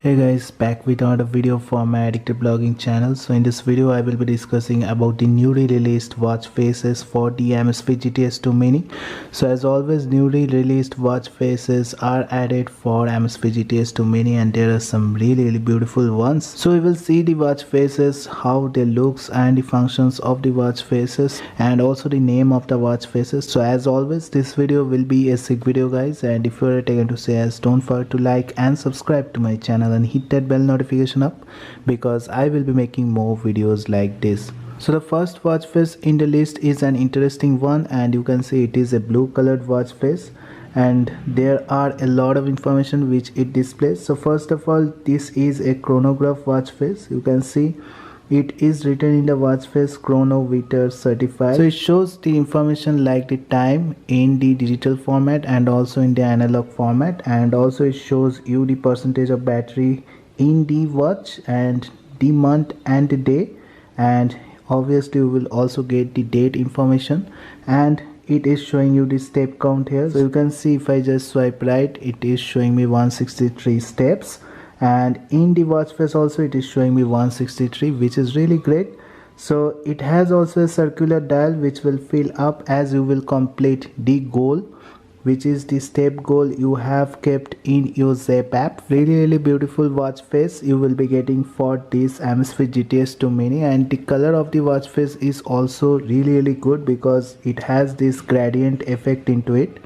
Hey guys, back with another video for my addicted blogging channel. So in this video I will be discussing about the newly released watch faces for the Amazfit GTS 2 Mini. So as always, newly released watch faces are added for Amazfit GTS 2 Mini, and there are some really beautiful ones. So we will see the watch faces, how they looks and the functions of the watch faces, and also the name of the watch faces. So as always, this video will be a sick video guys, and if you are taken to say as, don't forget to like and subscribe to my channel and hit that bell notification up, because I will be making more videos like this. So the first watch face in the list is an interesting one, and you can see it is a blue colored watch face, and there are a lot of information which it displays. So first of all, this is a chronograph watch face. You can see it is written in the watch face chronometer certified. So it shows the information like the time in the digital format and also in the analog format, and also it shows you the percentage of battery in the watch and the month and the day, and obviously you will also get the date information, and it is showing you the step count here. So you can see if I just swipe right, it is showing me 163 steps, and in the watch face also it is showing me 163, which is really great. So it has also a circular dial which will fill up as you will complete the goal, which is the step goal you have kept in your Zap app. Really beautiful watch face you will be getting for this Amazfit GTS 2 Mini, and the color of the watch face is also really good because it has this gradient effect into it,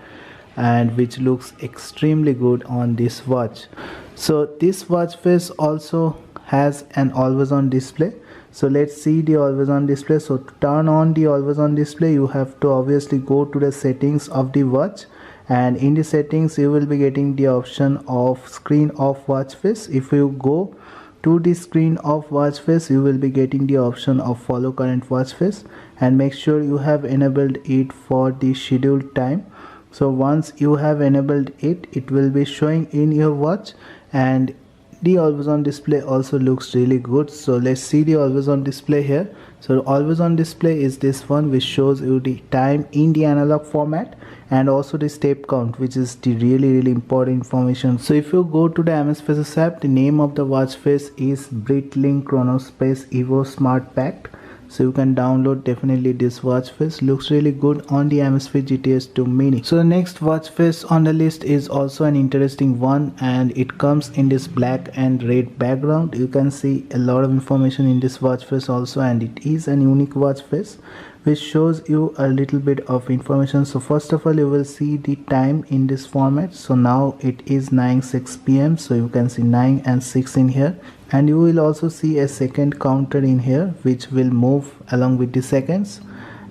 and which looks extremely good on this watch. So this watch face also has an always on display. So let's see the always on display. So to turn on the always on display, you have to obviously go to the settings of the watch, and in the settings you will be getting the option of screen off watch face. If you go to the screen off watch face, you will be getting the option of follow current watch face, and make sure you have enabled it for the scheduled time. So once you have enabled it, it will be showing in your watch, and the always on display also looks really good. So let's see the always on display here. So always on display is this one, which shows you the time in the analog format and also the step count, which is the really important information. So if you go to the Amazfit app, the name of the watch face is Breitling Chronospace Evo Smart Pack. So you can download definitely this watch face. Looks really good on the Amazfit GTS 2 Mini. So the next watch face on the list is also an interesting one, and it comes in this black and red background. You can see a lot of information in this watch face also, and it is an unique watch face which shows you a little bit of information. So first of all, you will see the time in this format. So now it is 9:06 p.m. so you can see 9 and 6 in here, and you will also see a second counter in here which will move along with the seconds,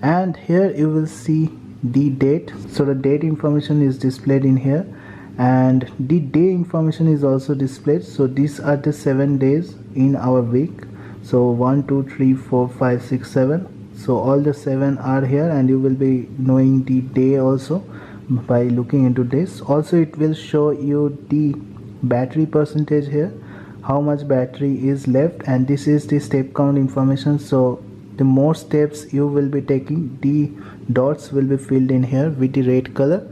and here you will see the date. So the date information is displayed in here, and the day information is also displayed. So these are the 7 days in our week. So 1 2 3 4 5 6 7, so all the 7 are here, and you will be knowing the day also by looking into this. Also it will show you the battery percentage here, how much battery is left, and this is the step count information. So the more steps you will be taking, the dots will be filled in here with the red color,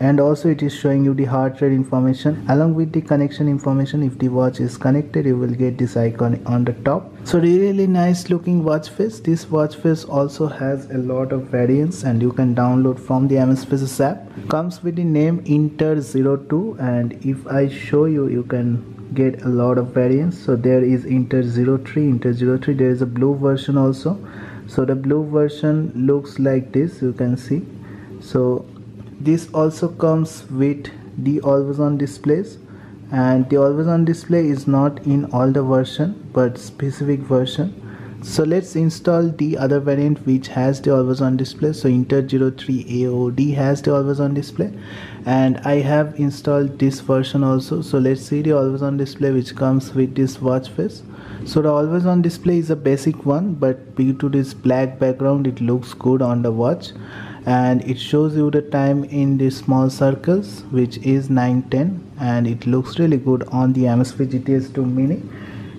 and also it is showing you the heart rate information along with the connection information. If the watch is connected, you will get this icon on the top. So really nice looking watch face. This watch face also has a lot of variants, and you can download from the Amazfit app. Comes with the name Inter02, and if I show you, you can get a lot of variants. So there is Inter03, there is a blue version also. So the blue version looks like this, you can see. So this also comes with the always on displays, and the always on display is not in all the version but specific version. So let's install the other variant which has the always on display. So Inter03 AOD has the always on display, and I have installed this version also. So let's see the always on display which comes with this watch face. So the always on display is a basic one, but due to this black background it looks good on the watch, and it shows you the time in the small circles, which is 9:10, and it looks really good on the Amazfit GTS 2 Mini.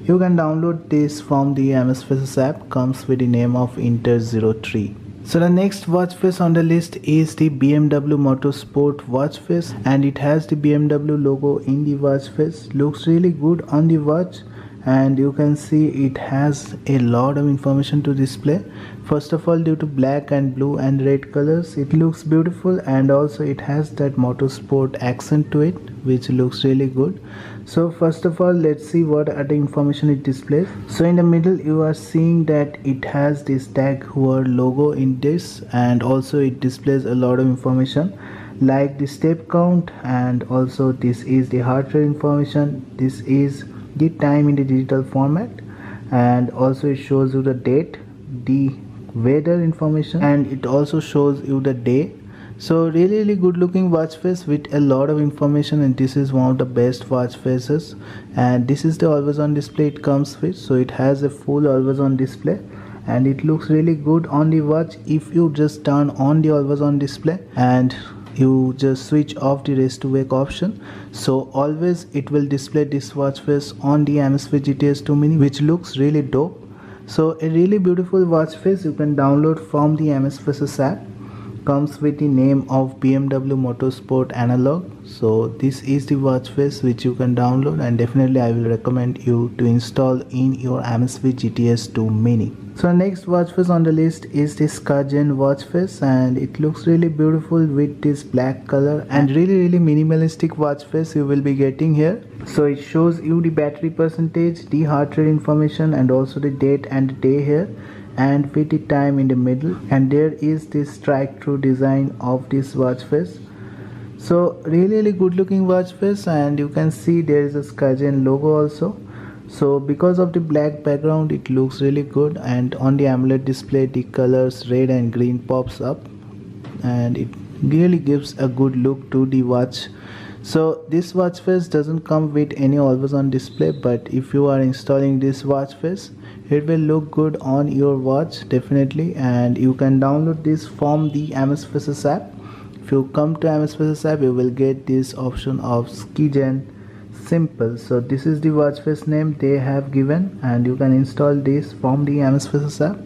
You can download this from the Amazfit app. Comes with the name of Inter03. So the next watch face on the list is the BMW Motorsport watch face, and it has the BMW logo in the watch face. Looks really good on the watch, and you can see it has a lot of information to display. First of all, due to black and blue and red colors, it looks beautiful, and also it has that motorsport accent to it, which looks really good. So first of all, let's see what other information it displays. So in the middle you are seeing that it has this Tag Heuer logo in this, and also it displays a lot of information like the step count, and also this is the heart rate information. This is the time in the digital format, and also it shows you the date, the weather information, and it also shows you the day. So really good looking watch face with a lot of information, and this is one of the best watch faces. And this is the always on display it comes with, so it has a full always on display, and it looks really good on the watch. If you just turn on the always on display and you just switch off the race to wake option, so always it will display this watch face on the Amazfit GTS 2 Mini, which looks really dope. So a really beautiful watch face you can download from the Amazfit app. Comes with the name of BMW Motorsport Analog. So this is the watch face which you can download, and definitely I will recommend you to install in your Amazfit GTS 2 Mini. So next watch face on the list is this Kergen watch face, and it looks really beautiful with this black color, and really minimalistic watch face you will be getting here. So it shows you the battery percentage, the heart rate information, and also the date and the day here, and with the time in the middle, and there is this strike through design of this watch face. So really good looking watch face, and you can see there is a Kergen logo also. So because of the black background it looks really good, and on the AMOLED display the colors red and green pops up, and it really gives a good look to the watch. So this watch face doesn't come with any always on display, but if you are installing this watch face, it will look good on your watch definitely. And you can download this from the Amazfit app. If you come to Amazfit app, you will get this option of Kergen Simple. So this is the watch face name they have given, and you can install this from the Amazfit app.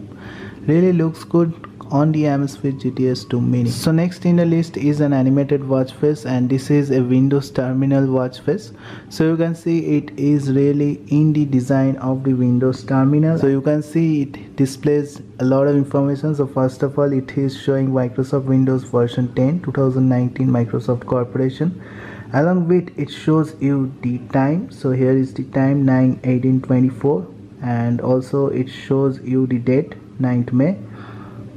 Really looks good on the Amazfit GTS 2 Mini. So next in the list is an animated watch face, and this is a Windows terminal watch face. So you can see it is really in the design of the Windows terminal. So you can see it displays a lot of information. So first of all, it is showing Microsoft Windows version 10 2019 Microsoft Corporation. Along with it shows you the time. So here is the time 9/18/24, and also it shows you the date 9th May.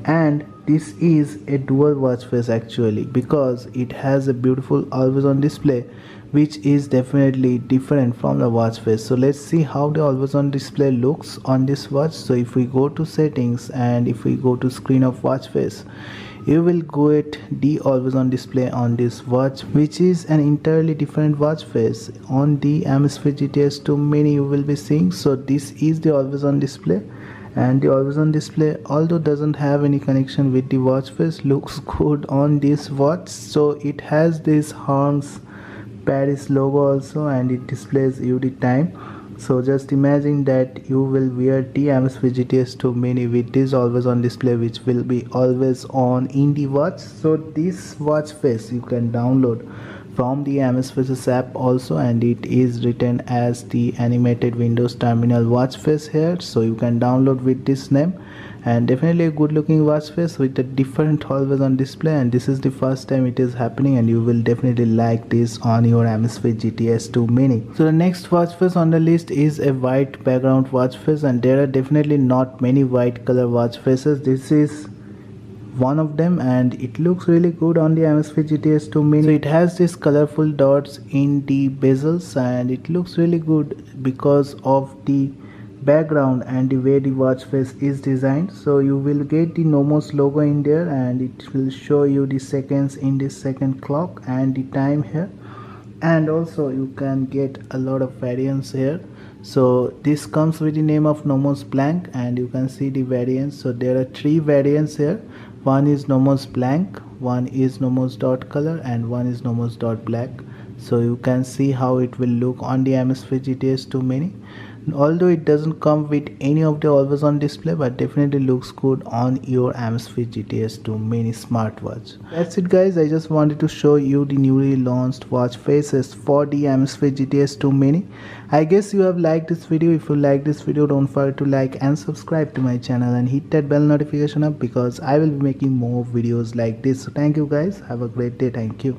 And this is a dual watch face actually, because it has a beautiful always on display, which is definitely different from the watch face. So let's see how the always on display looks on this watch. So if we go to settings, and if we go to screen of watch face, you will get the always on display on this watch, which is an entirely different watch face. On the Amazfit GTS 2 Mini you will be seeing. So this is the always on display, and the always on display, although doesn't have any connection with the watch face, looks good on this watch. So it has this Hermes Paris logo also, and it displays you the time. So just imagine that you will wear the Amazfit GTS 2 Mini with this always on display, which will be always on in the watch. So this watch face you can download from the Amazfit app also, and it is written as the animated Windows terminal watch face here. So you can download with this name, and definitely a good looking watch face with a different always on display, and this is the first time it is happening, and you will definitely like this on your Amazfit GTS 2 Mini. So the next watch face on the list is a white background watch face, and there are definitely not many white color watch faces. This is one of them, and it looks really good on the Amazfit GTS 2 Mini. So it has these colorful dots in the bezels, and it looks really good because of the background and the way the watch face is designed. So you will get the Nomos logo in there, and it will show you the seconds in this second clock and the time here, and also you can get a lot of variants here. So this comes with the name of Nomos blank, and you can see the variants. So there are 3 variants here. One is Nomos blank, one is Nomos dot color, and one is Nomos dot black. So you can see how it will look on the Amazfit GTS 2 Mini. Although it doesn't come with any of the always on display, but definitely looks good on your Amazfit GTS 2 mini smartwatch. That's it guys, I just wanted to show you the newly launched watch faces for the Amazfit GTS 2 mini. I guess you have liked this video. If you like this video, don't forget to like and subscribe to my channel and hit that bell notification up, because I will be making more videos like this. So thank you guys, have a great day. Thank you.